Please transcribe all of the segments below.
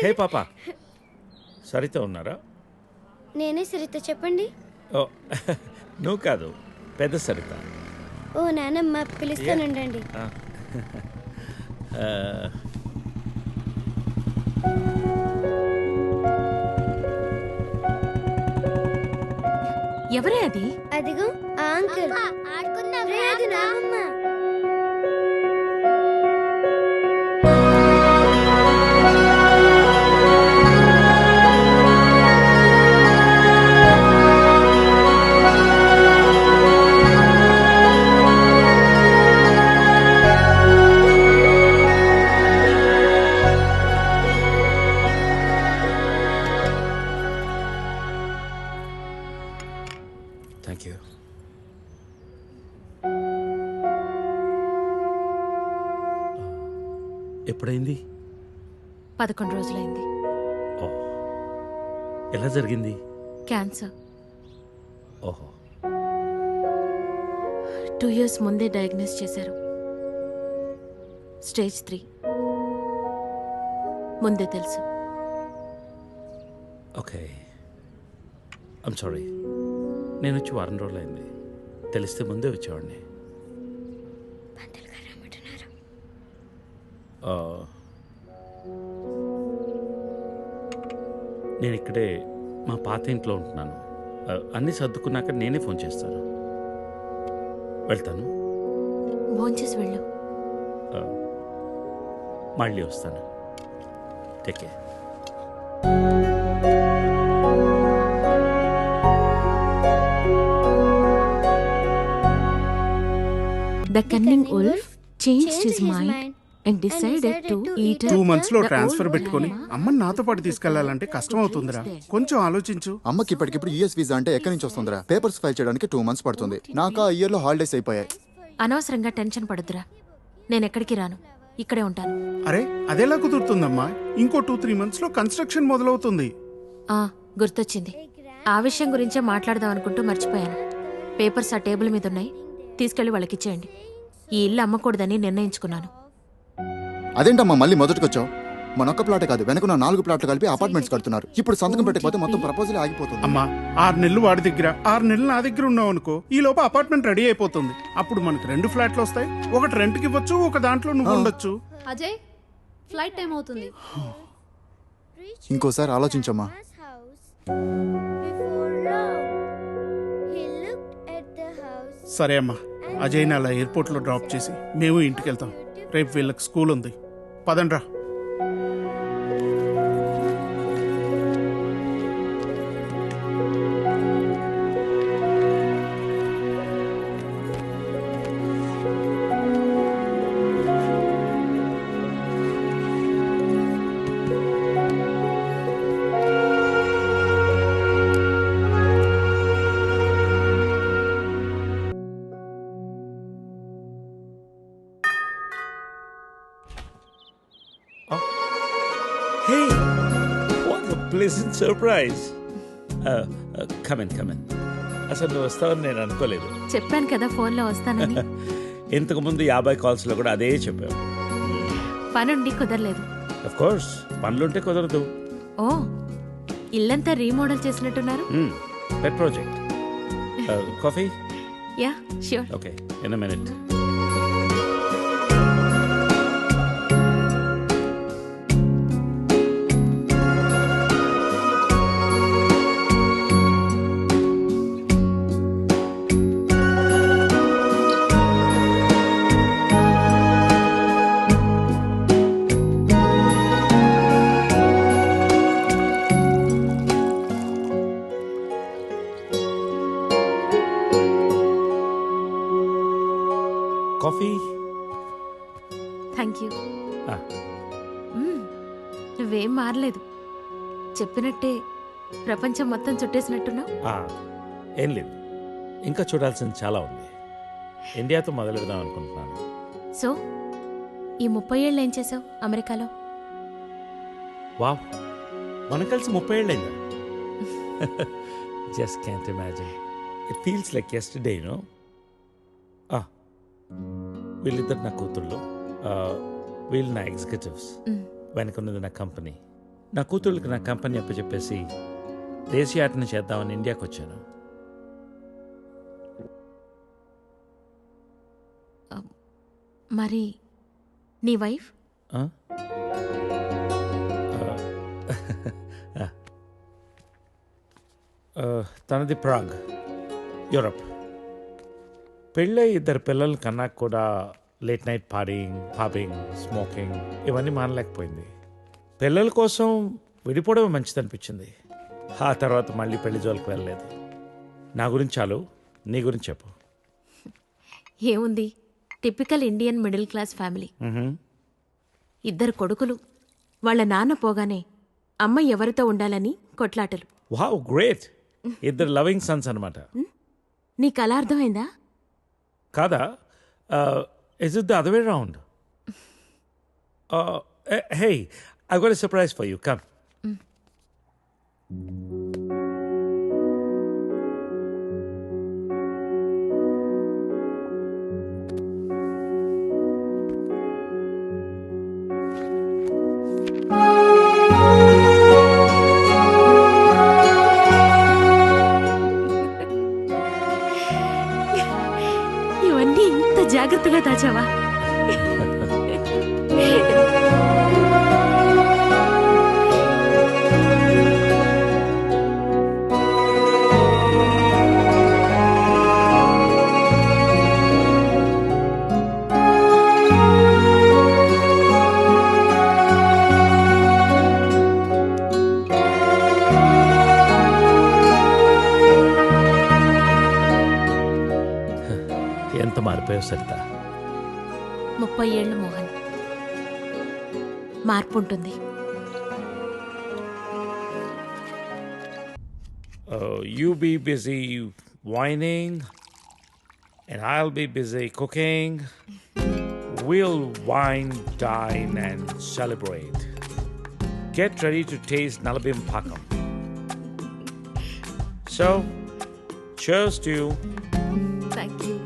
హే పాప, సరిత ఉన్నారా? నేనే సరిత, చెప్పండి. ఓ నువ్వు కాదు, పెద్ద సరిత. ఓ నానమ్మ, పిలుస్తానుండండి. ఎవరే అది? అదిగో ఆ అంకుల్. రే, అది నానమ్మ. Thank you. ఎప్పుడైంది? 11 రోజులైంది. ఓ, ఎలా జరిగింది? క్యాన్సర్. ఓహో. 2 years ముందే డయాగ్నోస్ చేశారు. స్టేజ్ 3. ముందే తెలుసు. Okay, I'm sorry. నేను వచ్చి 1 వారం రోజులైంది. తెలిస్తే ముందే వచ్చేవాడిని. నేను ఇక్కడే మా పాత ఇంట్లో ఉంటున్నాను. అన్నీ సర్దుకున్నాక నేనే ఫోన్ చేస్తాను. వెళ్తాను. భోంచేసి వెళ్ళు. మళ్ళీ వస్తాను. Take care. The cunning wolf changed his mind and decided to eat 2 months లో ట్రాన్స్ఫర్ పెట్టుకొని అమ్మని నాతో పాటు తీసుకెళ్లాలంటే కష్టం అవుతుందిరా. కొంచెం ఆలోచించు. అమ్మకి ఇప్పటికిప్పుడు యూఎస్ వీసా అంటే ఎక్కడి నుంచి వస్తుందిరా? పేపర్స్ ఫైల్ చేయడానికి 2 months పడుతుంది. నాకు ఆ ఇయర్ లో హాలిడేస్ అయిపోయాయి. అనవసరంగా టెన్షన్ పడుతురా. నేను ఎక్కడికి రాను, ఇక్కడే ఉంటాను. అరే, అదెలా కుదురుతుందమ్మా? ఇంకో 2-3 months లో కన్స్ట్రక్షన్ మొదలవుతుంది. గుర్తొచ్చింది. ఆ విషయం గురించే మాట్లాడదాం అనుకుంటూ మర్చిపోయాను. పేపర్స్ ఆ టేబుల్ మీద ఉన్నాయి, తీసుకెళ్లి వాళ్ళకిచ్చేయండి. ఈ ఇల్లు అమ్మకూడదని నిర్ణయించుకున్నాను. అదేంటమ్మా మళ్ళీ మొదటికొచ్చావు? మనొక్క ప్లాట్ కాదు, వెనకున్న 4 ప్లాట్లు కలిపి అపార్ట్మెంట్స్ కడుతున్నారు. ఇప్పుడు సంతకం పెట్టకపోతే మొత్తం ప్రపోజల్ ఆగిపోతుంది. అమ్మా, 6 నెలలు వాడి దగ్గర, 6 నెలలు నా దగ్గర ఉన్నావు అనుకో, ఈ లోపు అపార్ట్మెంట్ రెడీ అయిపోతుంది. అప్పుడు మనకు 2 ఫ్లాట్లు వస్తాయి. ఒకటి రెంట్కి ఇవ్వచ్చు, ఒక దాంట్లో నువ్వు ఉండొచ్చు. అజయ్, ఫ్లైట్ టైం అవుతుంది. ఇంకోసారి ఆలోచించమ్మా. సరే అమ్మా, అజయ్ని అలా ఎయిర్పోర్ట్లో డ్రాప్ చేసి మేము ఇంటికి వెళ్తాం. రేపు వీళ్ళకి స్కూల్ ఉంది. పదండ్రా. Hey, what a pleasant surprise. Come in. అసలు నువ్వు వస్తావని నేను అనుకోలేదు. చెప్పాను కదా ఫోన్లో వస్తానని. ఇంతకుముందు 50 కాల్స్లో కూడా అదే చెప్పావు. పనుండి కుదరలేదు. ఆఫ్ కోర్స్, పనులుంటే కుదరదు. ఓ, ఇల్లంతా రీమోడల్ చేసినట్టున్నారు. పెట్ project. Coffee? Yeah, sure. Okay, in a minute. Coffee? Thank you. నువ్వేం మారలేదు. చెప్పినట్టే ప్రపంచం మొత్తం చుట్టేసినట్టున్నావు. ఏం లేదు, ఇంకా చూడాల్సింది చాలా ఉంది. ఇండియాతో మొదలెడదాం అనుకుంటున్నాను. సో ఈ 30 ఏళ్ళు ఏం చేసావు అమెరికాలో? వావ్, మనం కలిసి 30 ఏళ్ళైందా? Just can't imagine. It feels like yesterday, you know. వీళ్ళిద్దరు నా కూతుళ్ళు, వీళ్ళు నా ఎగ్జిక్యూటివ్స్. వెనుకున్నది నా కంపెనీ. నా కూతుళ్ళకి నా కంపెనీ అప్పచెప్పేసి దేశీయాటన చేద్దామని ఇండియాకి వచ్చాను. మరి నీ వైఫ్? ఆ? తనది ప్రాగ్, యూరప్. పెళ్ళై 2 పిల్లలు కన్నా కూడా late night partying, pubbing, smoking ఇవన్నీ మానలేకపోయింది. పిల్లల కోసం విడిపోవడమే మంచిదనిపించింది. ఆ తర్వాత మళ్ళీ పెళ్లి జోలికి వెళ్ళలేదు. నా గురించి చాలు, నీ గురించి చెప్పు. ఏముంది, typical Indian middle class family. 2 కొడుకులు. వాళ్ళ నాన్న పోగానే అమ్మ ఎవరితో ఉండాలని కొట్లాటలు. Wow, great. 2 లవింగ్ సన్స్ అనమాట. నీకు అలా అర్థమైందా? కాదా? Is it the other way round? Hey, I got a surprise for you. Come. ఇవన్నీ ఇంత జాగ్రత్తగా దాచావా? ఎంత మారిపోయావు సరిత. 30 ఏళ్ళు మోహన్. మార్పు ఉంటుంది. You be busy whining and I'll be busy cooking. We'll wine, dine and celebrate. Get ready to taste Nalabim Pakam. So, cheers to you. Thank you.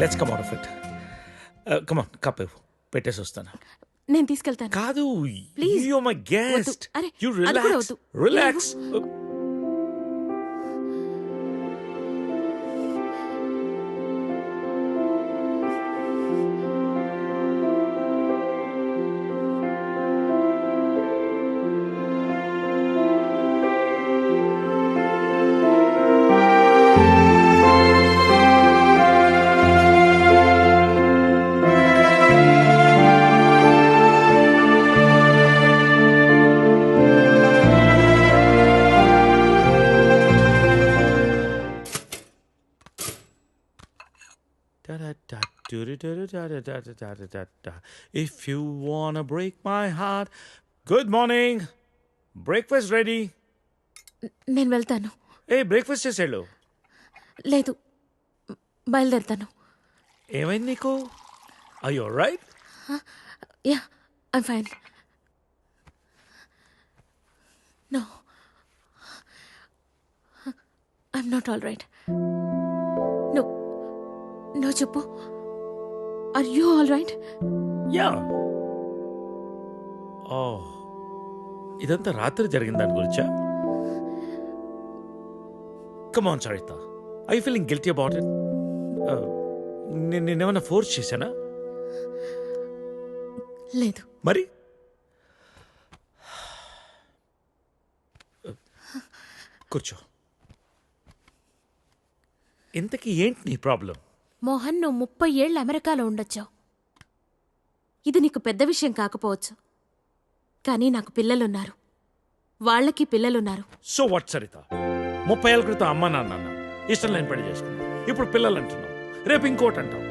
Let's come out of it. Come on, cup పెట్టేసి వస్తాను. నేను తీసుకెళ్తాను. కాదు, Please. you're my guest. వద్దు. అరే, You అది కూడా relax. వద్దు. Relax. If you wanna break my heart. Good morning. Breakfast ready. నేను వెళ్తాను. Hey, breakfast చేసేళ్ళు. లేదు, బయలుదేరుతాను. ఏమైంది నీకు? Are you alright? Yeah, I'm fine. No, I'm not all right. No, no చెప్పు. Are you all right? Yeah. Oh. ఇదంతా రాత్రి జరిగిన దాని గురించా? Come on, Sarita. Are you feeling guilty about it? నేనేమన్నా ఫోర్స్ చేశానా? లేదు. మరి కూర్చో. ఇంతకీ ఏంటి నీ ప్రాబ్లం? మోహన్, నువ్వు 30 ఏళ్ళు అమెరికాలో ఉండొచ్చావు. ఇది నీకు పెద్ద విషయం కాకపోవచ్చు, కానీ నాకు పిల్లలున్నారు, వాళ్ళకి పిల్లలున్నారు. So what Saritha? 30 ఏళ్ళ క్రితం అమ్మ నాన్న అన్నావు, ఇష్టం లేని పెళ్లి చేసుకున్నావు, ఇప్పుడు పిల్లలు అంటున్నావు, రేపు ఇంకోటి అంటావు.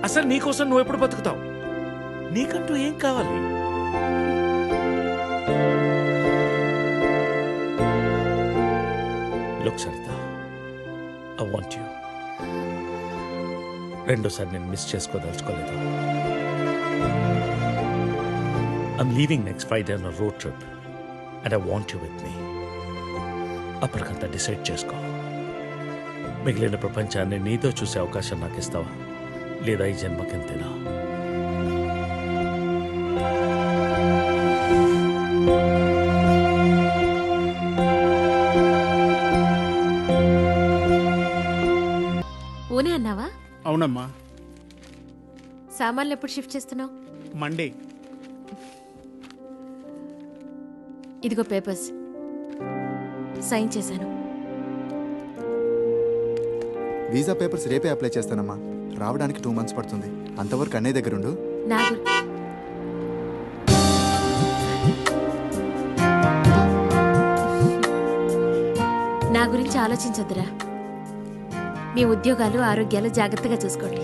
అసలు నీకోసం నువ్వు ఎప్పుడు బతుకుతావు? నీకంటూ ఏం కావాలి? Look Saritha, I want you. రెండోసారి నేను miss చేసుకోదలుచుకోలేదు. I'm leaving next Friday on a road trip and I want you with me. అప్పటికంతా డిసైడ్ చేసుకో. మిగిలిన ప్రపంచాన్ని నీతో చూసే అవకాశం నాకు ఇస్తావా, లేదా ఈ జన్మకింతేనా? ఊనే అన్నావా? అవునమ్మా. సామాన్లు ఎప్పుడు షిఫ్ట్ చేస్తున్నావు? మండే. ఇదిగో పేపర్స్, సైన్ చేశాను. వీసా పేపర్స్ రేపే అప్లై చేస్తానమ్మా. రావడానికి 2 months పడుతుంది. అంతవరకు అన్నయ్య దగ్గరుండు. నా నా గురించి ఆలోచించొద్దురా. మీ ఉద్యోగాలు, ఆరోగ్యాలు జాగ్రత్తగా చూసుకోండి.